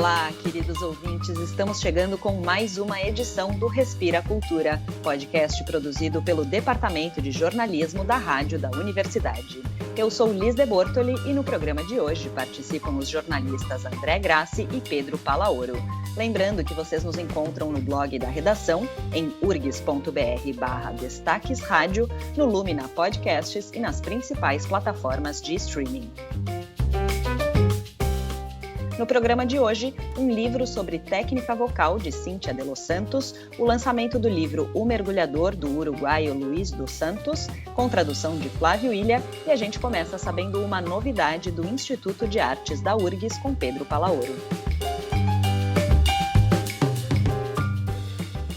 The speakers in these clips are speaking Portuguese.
Olá, queridos ouvintes, estamos chegando com mais uma edição do Respira Cultura, podcast produzido pelo Departamento de Jornalismo da Rádio da Universidade. Eu sou Liz de Bortoli e no programa de hoje participam os jornalistas André Grassi e Pedro Palaoro. Lembrando que vocês nos encontram no blog da redação, em urgs.br/destaques rádio, no Lumina Podcasts e nas principais plataformas de streaming. No programa de hoje, um livro sobre técnica vocal de Cíntia de los Santos, o lançamento do livro O Mergulhador, do uruguaio Luiz dos Santos, com tradução de Flávio Ilha, e a gente começa sabendo uma novidade do Instituto de Artes da URGS com Pedro Palaoro.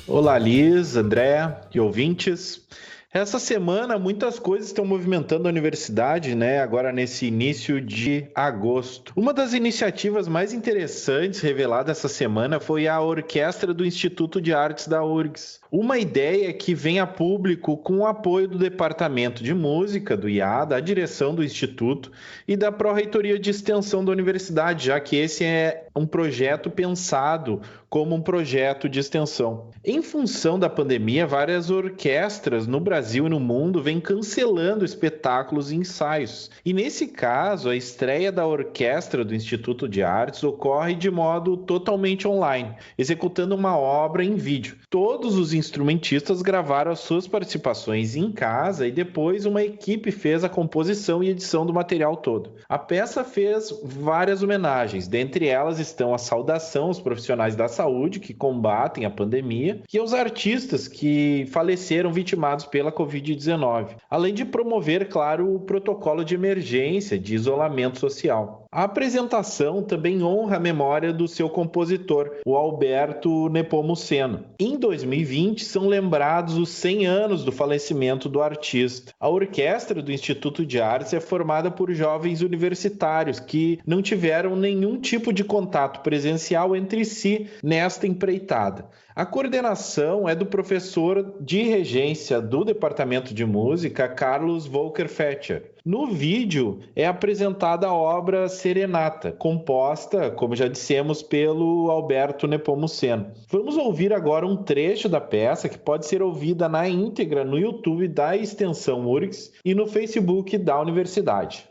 Olá, Liz, André e ouvintes. Essa semana muitas coisas estão movimentando a universidade, agora nesse início de agosto. Uma das iniciativas mais interessantes revelada essa semana foi a Orquestra do Instituto de Artes da URGS. Uma ideia que vem a público com o apoio do Departamento de Música, do IA, da direção do Instituto e da Pró-Reitoria de Extensão da Universidade, já que esse é um projeto pensado como um projeto de extensão. Em função da pandemia, várias orquestras no Brasil e no mundo vêm cancelando espetáculos e ensaios. E nesse caso, a estreia da Orquestra do Instituto de Artes ocorre de modo totalmente online, executando uma obra em vídeo. Todos os instrumentistas gravaram as suas participações em casa e depois uma equipe fez a composição e edição do material todo. A peça fez várias homenagens, dentre elas estão a saudação aos profissionais da saúde que combatem a pandemia e aos artistas que faleceram vitimados pela Covid-19, além de promover, claro, o protocolo de emergência de isolamento social. A apresentação também honra a memória do seu compositor, o Alberto Nepomuceno. Em 2020, são lembrados os 100 anos do falecimento do artista. A orquestra do Instituto de Artes é formada por jovens universitários que não tiveram nenhum tipo de contato presencial entre si nesta empreitada. A coordenação é do professor de regência do Departamento de Música, Carlos Volker-Fetcher. No vídeo é apresentada a obra Serenata, composta, como já dissemos, pelo Alberto Nepomuceno. Vamos ouvir agora um trecho da peça que pode ser ouvida na íntegra no YouTube da Extensão URGS e no Facebook da Universidade.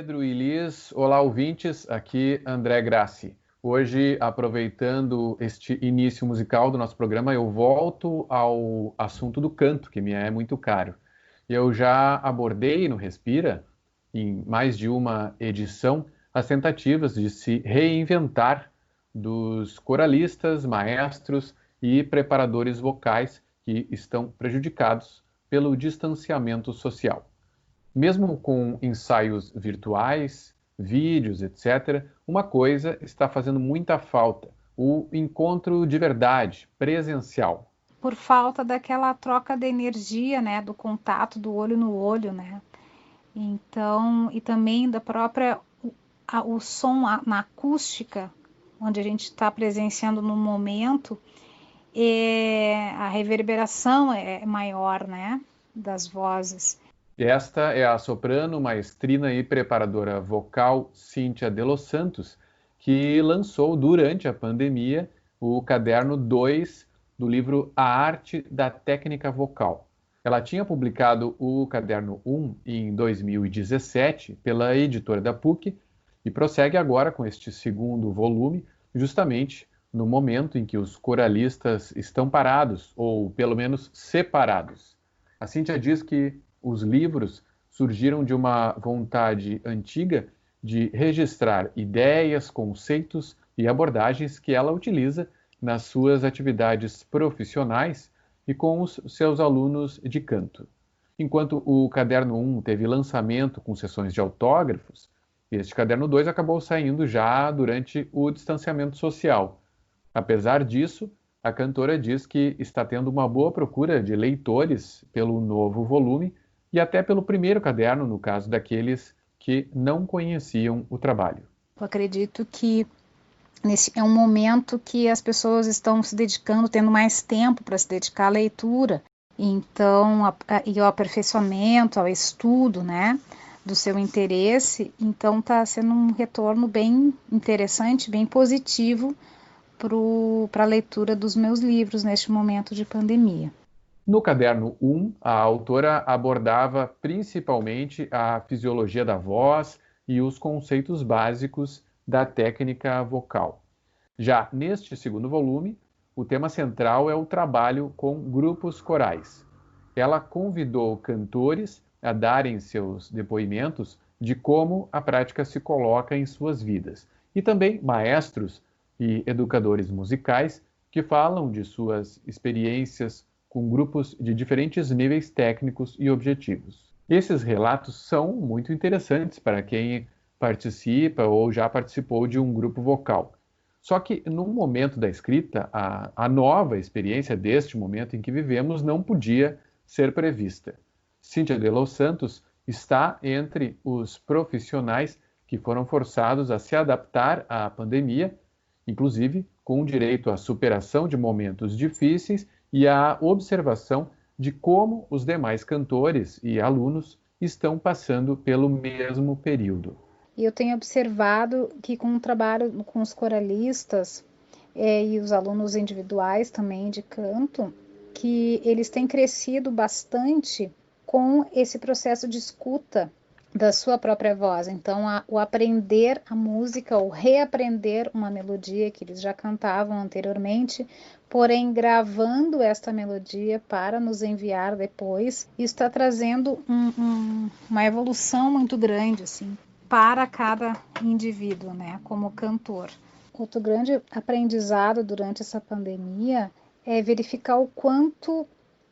Pedro e Liz, olá ouvintes, aqui André Grassi. Hoje, aproveitando este início musical do nosso programa, eu volto ao assunto do canto, que me é muito caro. Eu já abordei no Respira, em mais de uma edição, as tentativas de se reinventar dos coralistas, maestros e preparadores vocais que estão prejudicados pelo distanciamento social. Mesmo com ensaios virtuais, vídeos, etc., uma coisa está fazendo muita falta: o encontro de verdade, presencial. Por falta daquela troca de energia, né, do contato do olho no olho, né? Então, e também da própria o som na acústica, onde a gente está presenciando no momento, a reverberação é maior, né, das vozes. Esta é a soprano, maestrina e preparadora vocal Cíntia de Los Santos, que lançou durante a pandemia o caderno 2 do livro A Arte da Técnica Vocal. Ela tinha publicado o caderno 1 em 2017 pela editora da PUC e prossegue agora com este segundo volume, justamente no momento em que os coralistas estão parados, ou pelo menos separados. A Cíntia diz que os livros surgiram de uma vontade antiga de registrar ideias, conceitos e abordagens que ela utiliza nas suas atividades profissionais e com os seus alunos de canto. Enquanto o caderno 1 teve lançamento com sessões de autógrafos, este caderno 2 acabou saindo já durante o distanciamento social. Apesar disso, a cantora diz que está tendo uma boa procura de leitores pelo novo volume e até pelo primeiro caderno, no caso daqueles que não conheciam o trabalho. Eu acredito que nesse é um momento que as pessoas estão se dedicando, tendo mais tempo para se dedicar à leitura, então, e ao aperfeiçoamento, ao estudo, né, do seu interesse. Então, está sendo um retorno bem interessante, bem positivo para a leitura dos meus livros neste momento de pandemia. No caderno 1, a autora abordava principalmente a fisiologia da voz e os conceitos básicos da técnica vocal. Já neste segundo volume, o tema central é o trabalho com grupos corais. Ela convidou cantores a darem seus depoimentos de como a prática se coloca em suas vidas, e também maestros e educadores musicais que falam de suas experiências com grupos de diferentes níveis técnicos e objetivos. Esses relatos são muito interessantes para quem participa ou já participou de um grupo vocal. Só que, no momento da escrita, a nova experiência deste momento em que vivemos não podia ser prevista. Cíntia de Los Santos está entre os profissionais que foram forçados a se adaptar à pandemia, inclusive com o direito à superação de momentos difíceis e à observação de como os demais cantores e alunos estão passando pelo mesmo período. E eu tenho observado que com o trabalho com os coralistas e os alunos individuais também de canto, que eles têm crescido bastante com esse processo de escuta da sua própria voz. Então, o aprender a música ou reaprender uma melodia que eles já cantavam anteriormente, porém gravando esta melodia para nos enviar depois, isso está trazendo uma evolução muito grande, assim, para cada indivíduo, né, como cantor. Outro grande aprendizado durante essa pandemia é verificar o quanto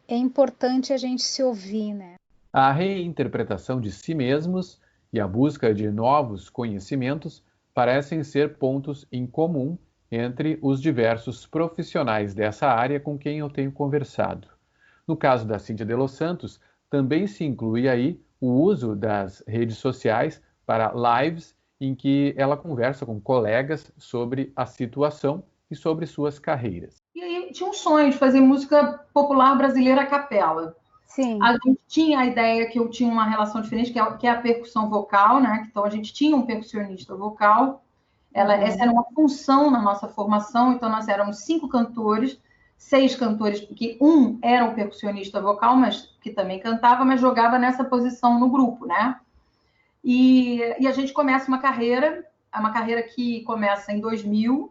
é importante a gente se ouvir, né? A reinterpretação de si mesmos e a busca de novos conhecimentos parecem ser pontos em comum entre os diversos profissionais dessa área com quem eu tenho conversado. No caso da Cíntia de Los Santos, também se inclui aí o uso das redes sociais para lives em que ela conversa com colegas sobre a situação e sobre suas carreiras. E aí tinha um sonho de fazer música popular brasileira a capela. Sim. A gente tinha a ideia que eu tinha uma relação diferente, que é a percussão vocal, né? Então a gente tinha um percussionista vocal. Essa era uma função na nossa formação, então nós éramos 5 cantores, 6 cantores, porque um era um percussionista vocal, mas que também cantava, mas jogava nessa posição no grupo, né? E a gente começa uma carreira que começa em 2000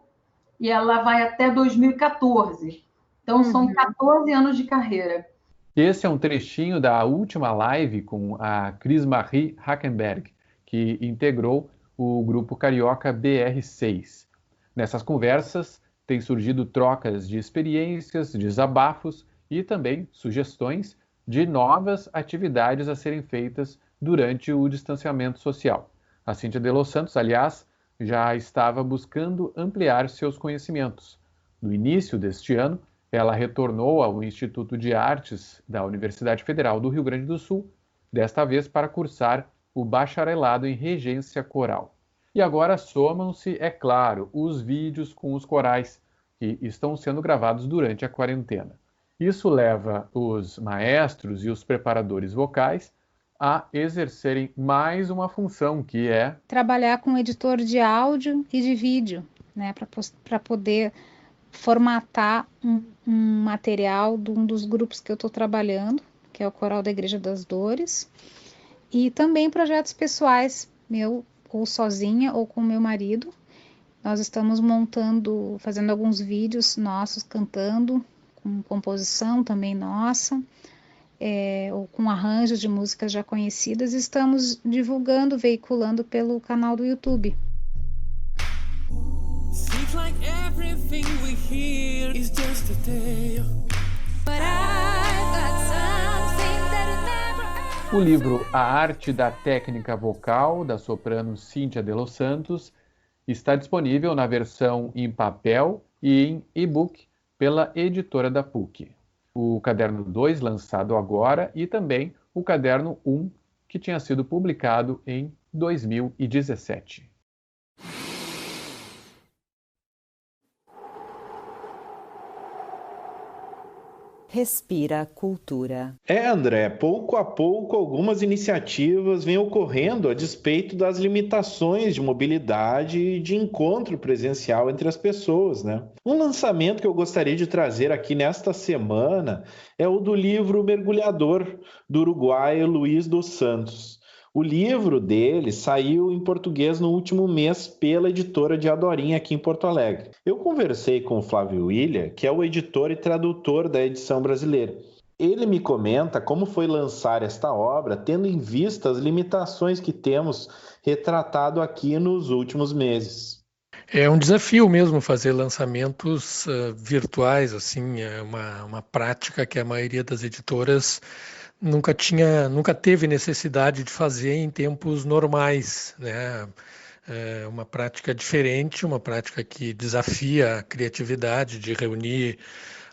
e ela vai até 2014. Então são 14 anos de carreira. Esse é um trechinho da última live com a Cris Marie Hackenberg, que integrou o grupo carioca BR6. Nessas conversas, têm surgido trocas de experiências, desabafos e também sugestões de novas atividades a serem feitas durante o distanciamento social. A Cíntia de Los Santos, aliás, já estava buscando ampliar seus conhecimentos. No início deste ano, ela retornou ao Instituto de Artes da Universidade Federal do Rio Grande do Sul, desta vez para cursar o bacharelado em regência coral. E agora somam-se, é claro, os vídeos com os corais, que estão sendo gravados durante a quarentena. Isso leva os maestros e os preparadores vocais a exercerem mais uma função, que é trabalhar com editor de áudio e de vídeo, né, para poder formatar um material de um dos grupos que eu estou trabalhando, que é o Coral da Igreja das Dores, e também projetos pessoais, meu, ou sozinha ou com meu marido. Nós estamos fazendo alguns vídeos nossos cantando, com composição também nossa, ou com arranjos de músicas já conhecidas. Estamos divulgando, veiculando pelo canal do YouTube. Seems like everything we hear is just a tale. But I've got something that never... O livro A Arte da Técnica Vocal, da soprano Cíntia de Los Santos, está disponível na versão em papel e em e-book pela editora da PUC. O caderno 2, lançado agora, e também o caderno 1, que tinha sido publicado em 2017. Respira Cultura. André, pouco a pouco algumas iniciativas vêm ocorrendo a despeito das limitações de mobilidade e de encontro presencial entre as pessoas, né? Um lançamento que eu gostaria de trazer aqui nesta semana é o do livro Mergulhador, do uruguaio Luiz dos Santos. O livro dele saiu em português no último mês pela editora de Adorinha aqui em Porto Alegre. Eu conversei com o Flávio William, que é o editor e tradutor da edição brasileira. Ele me comenta como foi lançar esta obra, tendo em vista as limitações que temos retratado aqui nos últimos meses. É um desafio mesmo fazer lançamentos virtuais, assim, é uma prática que a maioria das editoras nunca teve necessidade de fazer em tempos normais, né? É uma prática diferente, uma prática que desafia a criatividade de reunir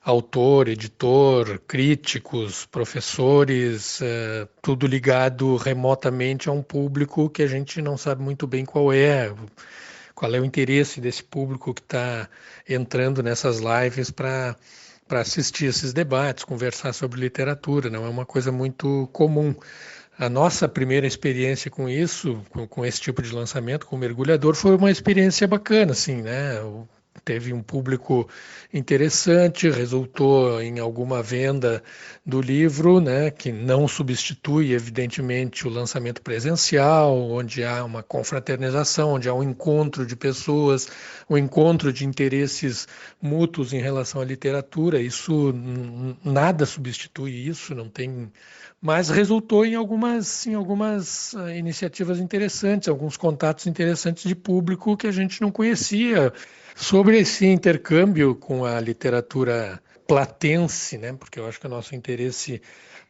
autor, editor, críticos, professores, tudo ligado remotamente a um público que a gente não sabe muito bem qual é o interesse desse público que está entrando nessas lives para assistir esses debates, conversar sobre literatura. Não é uma coisa muito comum. A nossa primeira experiência com isso, com esse tipo de lançamento, com o Mergulhador, foi uma experiência bacana, assim, né? Teve um público interessante, resultou em alguma venda do livro, né, que não substitui, evidentemente, o lançamento presencial, onde há uma confraternização, onde há um encontro de pessoas, um encontro de interesses mútuos em relação à literatura. Isso, nada substitui isso, não tem... Mas resultou em algumas iniciativas interessantes, alguns contatos interessantes de público que a gente não conhecia. Sobre esse intercâmbio com a literatura platense, né? Porque eu acho que o nosso interesse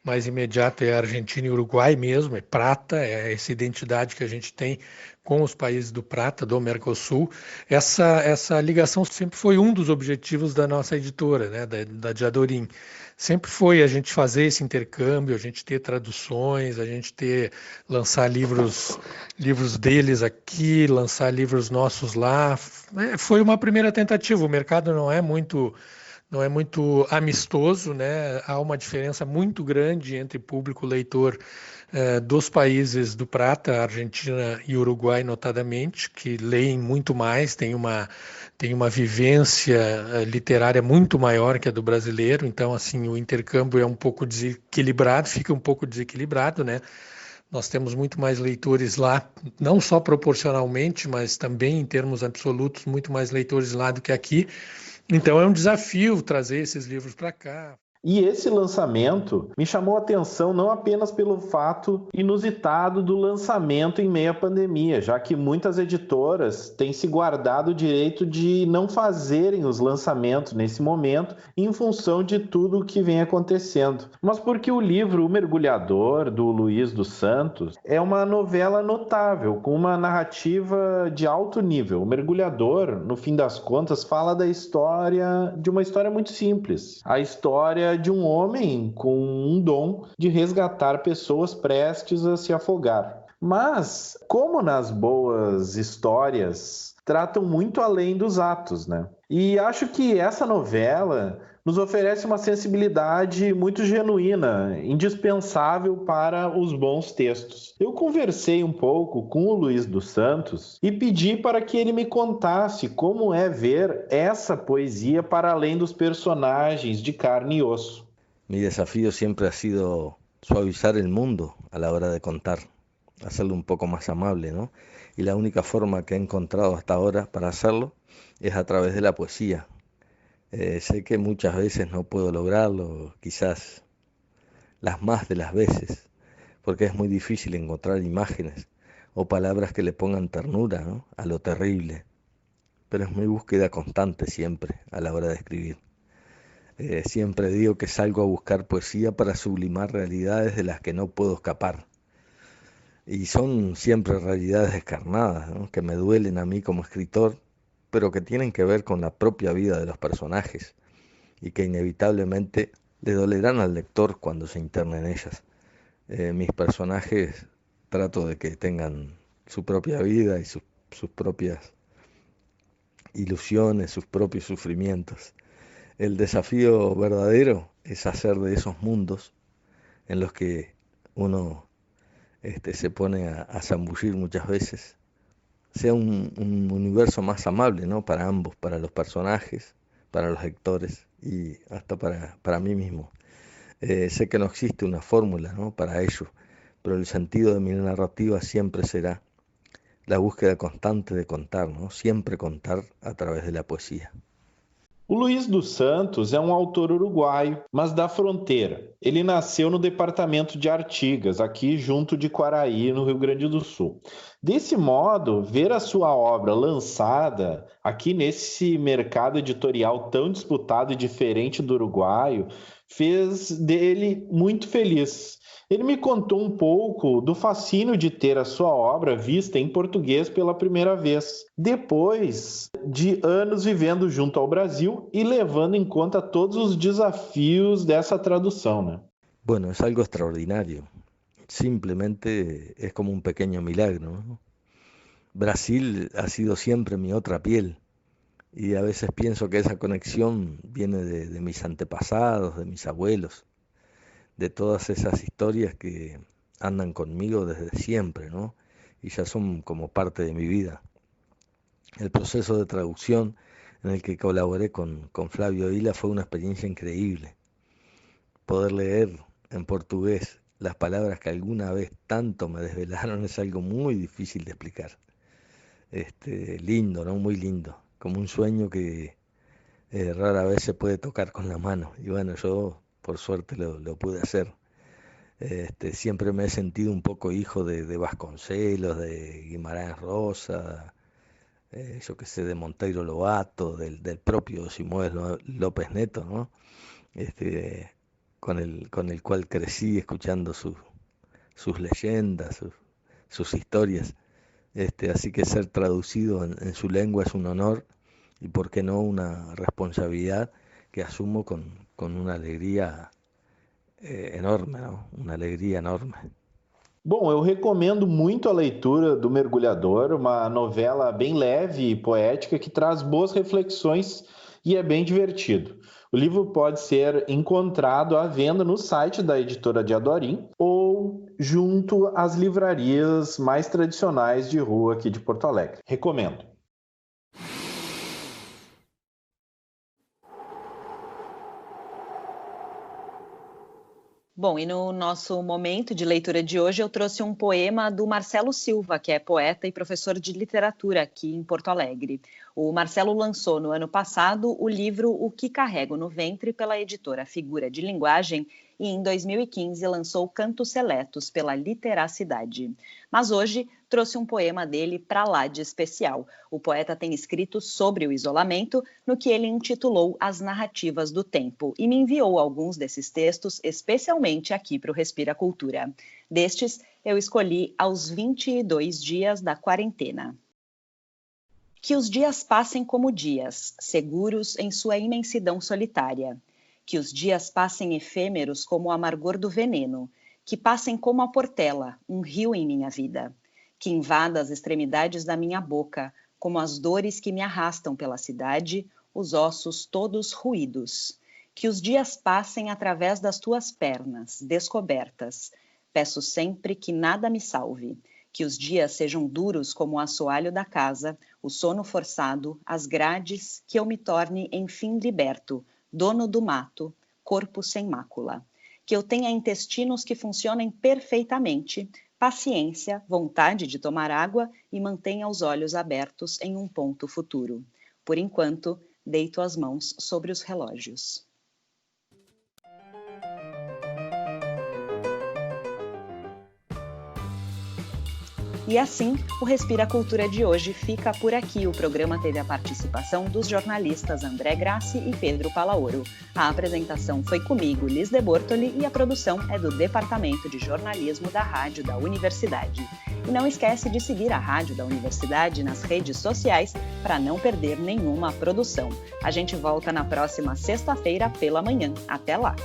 mais imediato é a Argentina e Uruguai mesmo, é Prata, é essa identidade que a gente tem com os países do Prata, do Mercosul. Essa ligação sempre foi um dos objetivos da nossa editora, né? Da Adorim. Sempre foi a gente fazer esse intercâmbio, a gente ter traduções, a gente lançar livros deles aqui, lançar livros nossos lá. Foi uma primeira tentativa. O mercado não é muito amistoso, né? Há uma diferença muito grande entre público leitor dos países do Prata, Argentina e Uruguai, notadamente, que leem muito mais, tem uma vivência literária muito maior que a do brasileiro. Então, assim, o intercâmbio é um pouco desequilibrado, fica um pouco desequilibrado, né? Nós temos muito mais leitores lá, não só proporcionalmente, mas também em termos absolutos, muito mais leitores lá do que aqui. Então é um desafio trazer esses livros para cá. E esse lançamento me chamou a atenção não apenas pelo fato inusitado do lançamento em meio à pandemia, já que muitas editoras têm se guardado o direito de não fazerem os lançamentos nesse momento em função de tudo o que vem acontecendo. Mas porque o livro O Mergulhador, do Luiz dos Santos, é uma novela notável, com uma narrativa de alto nível. O Mergulhador, no fim das contas, fala de uma história muito simples. A história de um homem com um dom de resgatar pessoas prestes a se afogar. Mas, como nas boas histórias, tratam muito além dos atos, né? E acho que essa novela nos oferece uma sensibilidade muito genuína, indispensável para os bons textos. Eu conversei um pouco com o Luiz dos Santos e pedi para que ele me contasse como é ver essa poesia para além dos personagens de carne e osso. Mi desafío siempre ha sido suavizar el mundo a la hora de contar, hacerlo un poco más amable, ¿no? Y la única forma que he encontrado hasta ahora para hacerlo es a través de la poesía. Sé que muchas veces no puedo lograrlo, quizás las más de las veces, porque es muy difícil encontrar imágenes o palabras que le pongan ternura, ¿no?, a lo terrible. Pero es mi búsqueda constante siempre a la hora de escribir. Siempre digo que salgo a buscar poesía para sublimar realidades de las que no puedo escapar. Y son siempre realidades descarnadas, ¿no?, que me duelen a mí como escritor, pero que tienen que ver con la propia vida de los personajes y que inevitablemente le dolerán al lector cuando se interne en ellas. Mis personajes trato de que tengan su propia vida y sus propias ilusiones, sus propios sufrimientos. El desafío verdadero es hacer de esos mundos en los que uno se pone a zambullir muchas veces, sea un universo más amable, ¿no?, para ambos, para los personajes, para los lectores y hasta para mí mismo. Sé que no existe una fórmula, ¿no?, para ello, pero el sentido de mi narrativa siempre será la búsqueda constante de contar, ¿no?, siempre contar a través de la poesía. O Luiz dos Santos é um autor uruguaio, mas da fronteira. Ele nasceu no departamento de Artigas, aqui junto de Quaraí, no Rio Grande do Sul. Desse modo, ver a sua obra lançada aqui nesse mercado editorial tão disputado e diferente do uruguaio fez dele muito feliz. Ele me contou um pouco do fascínio de ter a sua obra vista em português pela primeira vez, depois de anos vivendo junto ao Brasil e levando em conta todos os desafios dessa tradução, né? Bueno, es algo extraordinario. Simplemente es como un pequeño milagro, ¿no? Brasil ha sido siempre mi otra piel y a veces pienso que esa conexión viene de mis antepasados, de mis abuelos, de todas esas historias que andan conmigo desde siempre, ¿no?, y ya son como parte de mi vida. El proceso de traducción en el que colaboré con Flavio Vila fue una experiencia increíble. Poder leer en portugués las palabras que alguna vez tanto me desvelaron es algo muy difícil de explicar. Lindo, ¿no?, muy lindo, como un sueño que rara vez se puede tocar con la mano. Y bueno, yo por suerte lo pude hacer. Siempre me he sentido un poco hijo de Vasconcelos, de Guimarães Rosa, yo que sé, de Monteiro Lobato, del propio Simões López Neto, ¿no?, con el cual crecí escuchando sus leyendas, sus historias. Así que ser traducido en su lengua es un honor y, por qué no, una responsabilidad que asumo con una alegría enorme, ¿no?, uma alegria enorme. Bom, eu recomendo muito a leitura do Mergulhador, uma novela bem leve e poética que traz boas reflexões e é bem divertido. O livro pode ser encontrado à venda no site da editora de Adorim ou junto às livrarias mais tradicionais de rua aqui de Porto Alegre. Recomendo. Bom, e no nosso momento de leitura de hoje eu trouxe um poema do Marcelo Silva, que é poeta e professor de literatura aqui em Porto Alegre. O Marcelo lançou no ano passado o livro O que Carrego no Ventre pela editora Figura de Linguagem e em 2015 lançou Cantos Seletos pela Literacidade. Mas hoje trouxe um poema dele para lá de especial. O poeta tem escrito sobre o isolamento, no que ele intitulou As Narrativas do Tempo, e me enviou alguns desses textos, especialmente aqui para o Respira Cultura. Destes, eu escolhi Aos 22 Dias da Quarentena. Que os dias passem como dias, seguros em sua imensidão solitária. Que os dias passem efêmeros como o amargor do veneno. Que passem como a portela, um rio em minha vida. Que invada as extremidades da minha boca, como as dores que me arrastam pela cidade, os ossos todos ruídos. Que os dias passem através das tuas pernas, descobertas. Peço sempre que nada me salve. Que os dias sejam duros como o assoalho da casa, o sono forçado, as grades, que eu me torne, enfim, liberto, dono do mato, corpo sem mácula. Que eu tenha intestinos que funcionem perfeitamente, paciência, vontade de tomar água e mantenha os olhos abertos em um ponto futuro. Por enquanto, deito as mãos sobre os relógios. E assim, o Respira Cultura de hoje fica por aqui. O programa teve a participação dos jornalistas André Grassi e Pedro Palaoro. A apresentação foi comigo, Liz de Bortoli, e a produção é do Departamento de Jornalismo da Rádio da Universidade. E não esquece de seguir a Rádio da Universidade nas redes sociais para não perder nenhuma produção. A gente volta na próxima sexta-feira pela manhã. Até lá!